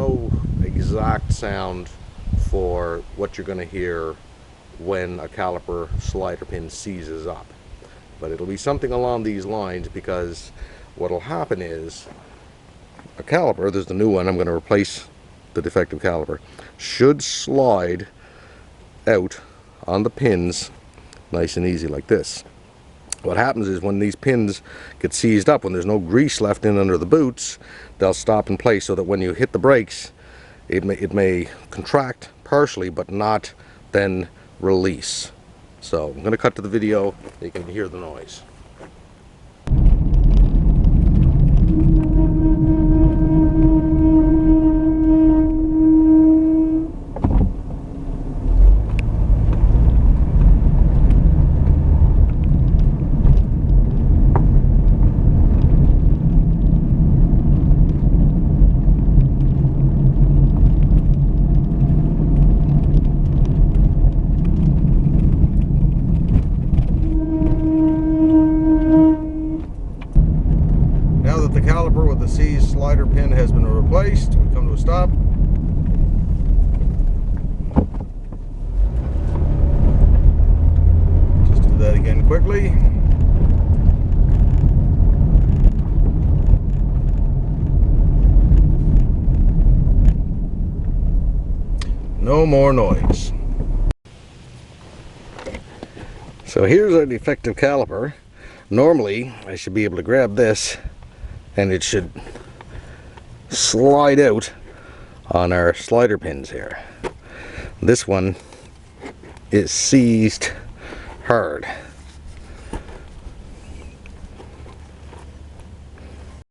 no exact sound for what you're going to hear when a caliper slider pin seizes up, but it'll be something along these lines, because what'll happen is a caliper, there's the new one, I'm going to replace the defective caliper, should slide out on the pins nice and easy like this. What happens is when these pins get seized up, when there's no grease left in under the boots, they'll stop in place, so that when you hit the brakes, it may contract partially but not then release. So I'm going to cut to the video so you can hear the noise. The caliper with the seized slider pin has been replaced. We come to a stop. Just do that again quickly. No more noise. So here's our defective caliper. Normally I should be able to grab this and it should slide out on our slider pins here. This one is seized hard.